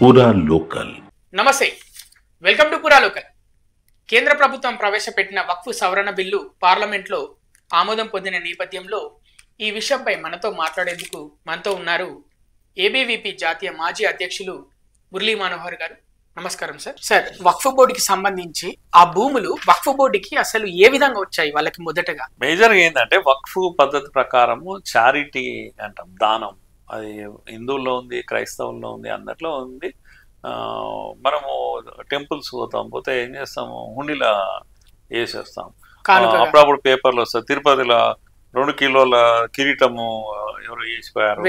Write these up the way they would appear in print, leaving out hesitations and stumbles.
పూరా లోకల్. నమస్తే, welcome to పూరా లోకల్. కేంద్ర ప్రభుత్వం ప్రవేశపెట్టిన వక్ఫ్ సవరణ బిల్లు పార్లమెంట్లో ఆమోదం పొందిన నేపథ్యంలో ఈ విషయంపై మనతో మాట్లాడేందుకు మనతో ఉన్నారు ఏబీవీపీ జాతీయ మాజీ అధ్యక్షులు మురళీ మనోహర్ గారు. నమస్కారం సార్. సార్, వక్ఫ్ బోర్డుకి సంబంధించి ఆ భూములు వక్ఫ్ బోర్డుకి అసలు ఏ విధంగా వచ్చాయి? వాళ్ళకి మొదటగా మేజర్గా ఏంటంటే వక్ఫ్ పద్ధతి ప్రకారము చారిటీ అంటాం, దానం. అది హిందువుల్లో ఉంది, క్రైస్తవుల్లో ఉంది, అందరిలో ఉంది. మనము టెంపుల్స్ పోతే ఏం చేస్తాము, హుండీలా వేసేస్తాం. అప్పుడప్పుడు పేపర్లు వస్తాయి, తిరుపతిలో 2 కిలోల కిరీటము ఎవరు వేసిపోయారు,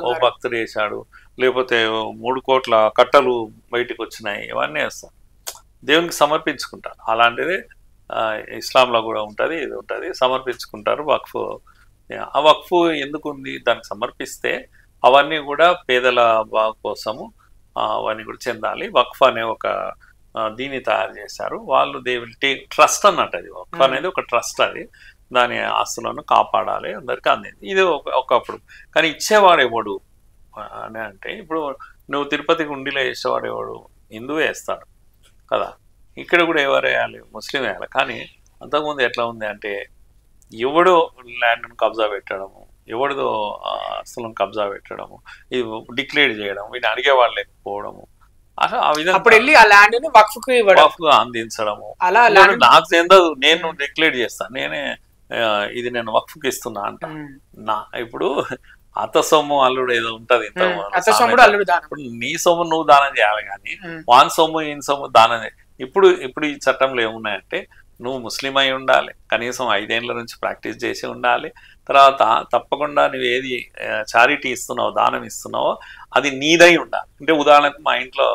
ఓ భక్తుడు వేసాడు, లేకపోతే 3 కోట్ల కట్టలు బయటకు వచ్చినాయి, ఇవన్నీ వేస్తాం, దేవునికి సమర్పించుకుంటారు. అలాంటిది ఇస్లాంలో కూడా ఉంటుంది, ఇది ఉంటుంది, సమర్పించుకుంటారు. వక్ఫ్ ఆ వక్ఫ్ ఎందుకు ఉంది, దానికి సమర్పిస్తే అవన్నీ కూడా పేదల బాగు కోసము అవన్నీ కూడా చెందాలి. వక్ఫ్ అనే ఒక దీన్ని తయారు చేశారు వాళ్ళు. దే విల్ టేక్ ట్రస్ట్ అన్నట్టు. అది వక్ఫ్ అనేది ఒక ట్రస్ట్, అది దాని ఆస్తులను కాపాడాలి, అందరికీ అందింది. ఇది ఒకప్పుడు. కానీ ఇచ్చేవాడు ఎవడు అని అంటే, ఇప్పుడు నువ్వు తిరుపతికి ఉండిలో వేసేవాడు ఎవడు, హిందువే వేస్తాడు కదా. ఇక్కడ కూడా ఎవరు వేయాలి, ముస్లిం వేయాలి. కానీ అంతకుముందు ఎట్లా ఉంది అంటే, ఎవడో ల్యాండ్ను కబ్జా పెట్టడము, ఎవరిదో ఆస్తులను కబ్జా పెట్టడము, ఇది డిక్లేర్ చేయడం, వీటిని అడిగేవాళ్ళు లేకపోవడము, అసలు ఆ విధంగా అందించడము. నాకు చెందదు, నేను డిక్లేర్ చేస్తాను, నేనే ఇది నేను వక్ఫ్కి ఇస్తున్నా అంట. ఇప్పుడు అత్త సొమ్ము అల్లుడు ఏదో ఉంటది, ఇప్పుడు నీ సొమ్ము నువ్వు దానం చేయాలి, కానీ వాన్ సొమ్ము ఈయన సొమ్ము దానం. ఇప్పుడు ఈ చట్టంలో ఏమున్నాయంటే, నువ్వు ముస్లిం అయి ఉండాలి, కనీసం 5 ఏళ్ల నుంచి ప్రాక్టీస్ చేసి ఉండాలి, తర్వాత తప్పకుండా నువ్వు ఏది చారిటీ ఇస్తున్నావో, దానం ఇస్తున్నావో అది నీదై ఉండాలి. అంటే ఉదాహరణకు మా ఇంట్లో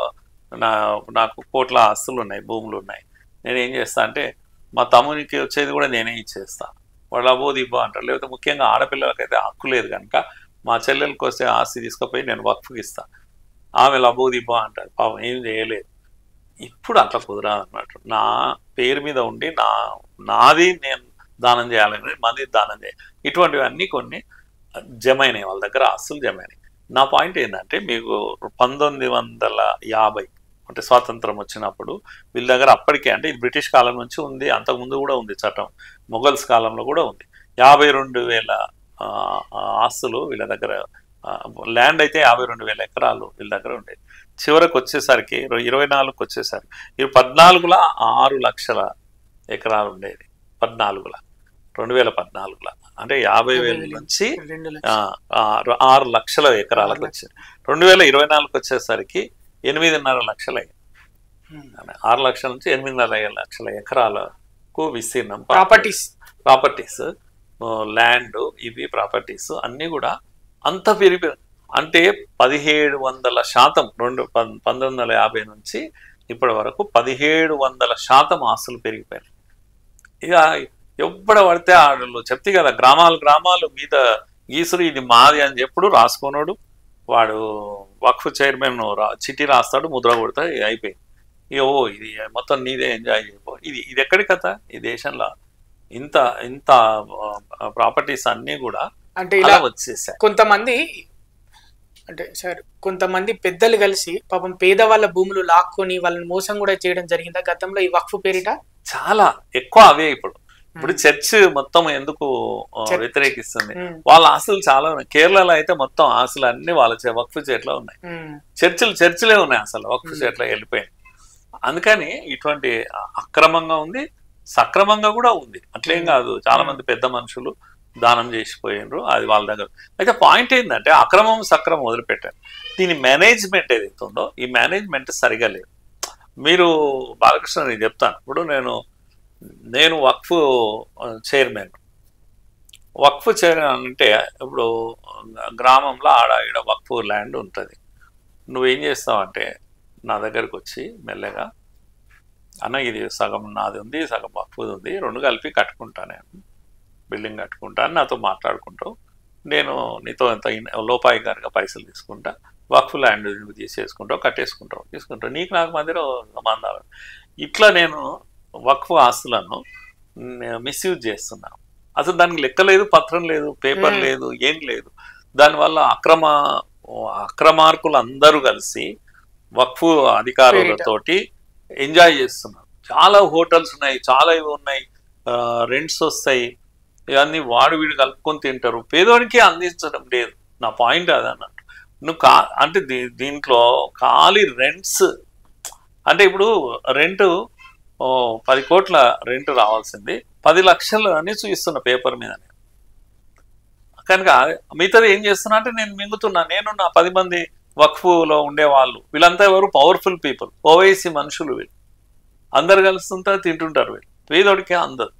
నాకు కోట్ల ఆస్తులు ఉన్నాయి, భూములు ఉన్నాయి. నేనేం చేస్తా అంటే, మా తమ్మునికి వచ్చేది కూడా నేనే ఇచ్చేస్తా. వాళ్ళు అబోది ఇవ్వ అంటారు. లేకపోతే ముఖ్యంగా ఆడపిల్లలకైతే హక్కు లేదు కనుక మా చెల్లెలకి వస్తే ఆస్తి తీసుకుపోయి నేను వక్ఫ్కి ఇస్తాను. ఆమె అబోది ఇవ్వ అంటారు, పాపం ఏం చేయలేదు. ఇప్పుడు అట్లా కుదరదు అన్నట్టు. నా పేరు మీద ఉండి నాది నేను దానం చేయాలని, మంది దానం చేయాలి. ఇటువంటివన్నీ కొన్ని జమైనాయి, వాళ్ళ దగ్గర ఆస్తులు జమైనాయి. నా పాయింట్ ఏంటంటే, మీకు 1950 అంటే స్వాతంత్రం వచ్చినప్పుడు వీళ్ళ దగ్గర అప్పటికే, అంటే ఇది బ్రిటిష్ కాలం నుంచి ఉంది, అంతకుముందు కూడా ఉంది చట్టం, మొఘల్స్ కాలంలో కూడా ఉంది. 52,000 ఆస్తులు వీళ్ళ దగ్గర, ల్యాండ్ అయితే 52,000 ఎకరాలు వీళ్ళ దగ్గర ఉండేది. చివరికి వచ్చేసరికి 24కి వచ్చేసరికి ఇది 14లో 6 లక్షల ఎకరాలు ఉండేది. 2014లో అంటే 50,000 నుంచి 6 లక్షల ఎకరాలకు వచ్చింది. 2024కి వచ్చేసరికి 8.5 లక్షలు అయ్యింది. 6 లక్షల నుంచి 8.5 లక్షల ఎకరాలకు విస్తీర్ణం. ప్రాపర్టీస్ ల్యాండ్, ఇవి ప్రాపర్టీస్ అన్నీ కూడా అంత పెరిగిపోయి, అంటే 1700% 1950 నుంచి ఇప్పటి వరకు 1700% ఆస్తులు పెరిగిపోయాయి. ఇక ఎప్పుడు పడితే వాళ్ళు చెప్తే కదా, గ్రామాలు మీద గీసుడు ఇది మాది అని ఎప్పుడు రాసుకోనోడు వాడు వక్ఫ్ చైర్మన్ చిట్టి రాస్తాడు, ముద్ర కొడతాడు, అయిపోయింది. ఇక ఇది మొత్తం నీదే, ఎంజాయ్ చేయబో. ఇది ఎక్కడి కథ ఈ దేశంలో? ఇంత ప్రాపర్టీస్ అన్నీ కూడా అంటే ఇలా వచ్చేసాయి. కొంతమంది పెద్దలు కలిసి పాపం పేదవాళ్ళ భూములు లాక్కొని వాళ్ళని మోసం కూడా చేయడం జరిగిందా గతంలో ఈ వక్ఫ్ పేరిట? చాలా ఎక్కువ అవే. ఇప్పుడు చర్చ్ మొత్తం ఎందుకు వ్యతిరేకిస్తుంది? వాళ్ళ ఆస్తులు చాలా ఉన్నాయి. కేరళలో అయితే మొత్తం ఆస్తులు అన్ని వాళ్ళ వక్ఫ్ చేతిలో ఉన్నాయి. చర్చిలే ఉన్నాయి, అసలు వక్ఫ్ చేతిలో వెళ్ళిపోయింది. అందుకని ఇటువంటి అక్రమంగా ఉంది, సక్రమంగా కూడా ఉంది, అట్లేం కాదు. చాలా మంది పెద్ద మనుషులు దానం చేసిపోయినరు, అది వాళ్ళ దగ్గర. అయితే పాయింట్ ఏంటంటే, అక్రమం సక్రమం వదిలిపెట్టారు. దీని మేనేజ్మెంట్ ఏదైతే ఉందో, ఈ మేనేజ్మెంట్ సరిగా లేదు. మీరు బాలకృష్ణ, నేను చెప్తాను, ఇప్పుడు నేను వక్ఫ్ చైర్మన్ అంటే, ఇప్పుడు గ్రామంలో ఈడ వక్ఫ్ ల్యాండ్ ఉంటుంది. నువ్వేం చేస్తావంటే, నా దగ్గరకు వచ్చి మెల్లగా, అన్న ఇది సగం నాది ఉంది, సగం వక్ఫ్ది ఉంది, 2 కలిపి కట్టుకుంటాను, నేను బిల్డింగ్ కట్టుకుంటాను, నాతో మాట్లాడుకుంటావు, నేను నీతో ఎంత లోపాయికారిగా పైసలు తీసుకుంటా, వక్ఫ్ ల్యాండ్ నువ్వు తీసేసుకుంటావు, తీసుకుంటావు, నీకు నాకు మధ్యలో సంబంధాలు. ఇట్లా నేను వక్ఫ్ ఆస్తులను మిస్యూజ్ చేస్తున్నాను. అసలు దానికి లెక్క లేదు, పత్రం లేదు, పేపర్ లేదు, ఏం లేదు. దానివల్ల అక్రమార్కులు అందరూ కలిసి వక్ఫ్ అధికారులతోటి ఎంజాయ్ చేస్తున్నారు. చాలా హోటల్స్ ఉన్నాయి, చాలా ఇవి ఉన్నాయి, రెంట్స్ వస్తాయి, ఇవన్నీ వాడు వీడు కలుపుకొని తింటారు, పేదోడికి అందించడం లేదు. నా పాయింట్ అది అన్నట్టు. నువ్వు అంటే దీంట్లో ఖాళీ రెంట్స్ అంటే ఇప్పుడు రెంట్ 10 కోట్ల రెంట్ రావాల్సింది 10 లక్షలు అని చూపిస్తున్న పేపర్ మీద. కనుక మిగతాది ఏం చేస్తున్నా అంటే నేను మింగుతున్నా. నేను నా 10 మంది వక్ఫ్లో ఉండేవాళ్ళు వీళ్ళంతా ఎవరు పవర్ఫుల్ పీపుల్, ఓవైసీ మనుషులు, వీళ్ళు అందరు కలుస్తుంటారు, తింటుంటారు, వీళ్ళు పేదోడికే అందరు.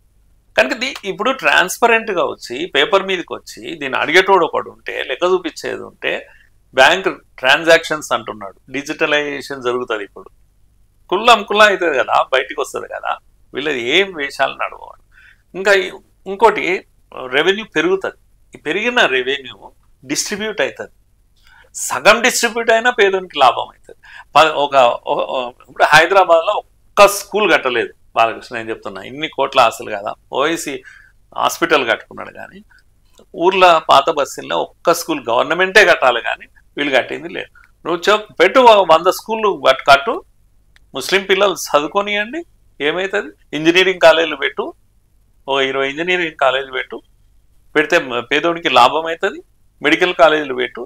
కనుక ఇప్పుడు ట్రాన్స్పరెంట్గా వచ్చి పేపర్ మీదకి వచ్చి దీన్ని అడిగేటోడు ఒకడు ఉంటే, లెక్క చూపించేది ఉంటే, బ్యాంక్ ట్రాన్సాక్షన్స్ అంటున్నాడు, డిజిటలైజేషన్ జరుగుతుంది. ఇప్పుడు కుల్లా అవుతుంది కదా, బయటికి వస్తుంది కదా, వీళ్ళది ఏం వేషాలు నడవాలి. ఇంకా ఇంకోటి రెవెన్యూ పెరుగుతుంది. ఈ పెరిగిన రెవెన్యూ డిస్ట్రిబ్యూట్ అవుతుంది. సగం డిస్ట్రిబ్యూట్ అయినా పేదోనికి లాభం అవుతుంది. ఇప్పుడు హైదరాబాద్లో ఒక్క స్కూల్ కట్టలేదు బాలకృష్ణ, నేను చెప్తున్నా. ఇన్ని కోట్ల ఆశలు కదా, ఓఐసి హాస్పిటల్ కట్టుకున్నాడు, కానీ ఊర్లో పాత బస్తీల్లో ఒక్క స్కూల్ గవర్నమెంటే కట్టాలి, కానీ వీళ్ళు కట్టింది లేదు. నువ్వు పెట్టు 100 స్కూళ్ళు కట్టు, ముస్లిం పిల్లలు చదువుకొనియండి, ఏమవుతుంది? ఇంజనీరింగ్ కాలేజీలు పెట్టు, 20 ఇంజనీరింగ్ కాలేజీలు పెడితే పేదోడికి లాభం అవుతుంది. మెడికల్ కాలేజీలు పెట్టు.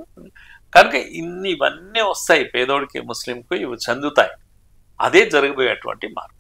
కనుక ఇవన్నీ వస్తాయి పేదోడికి, ముస్లింకు ఇవి చెందుతాయి. అదే జరగబోయేటువంటి మార్పు.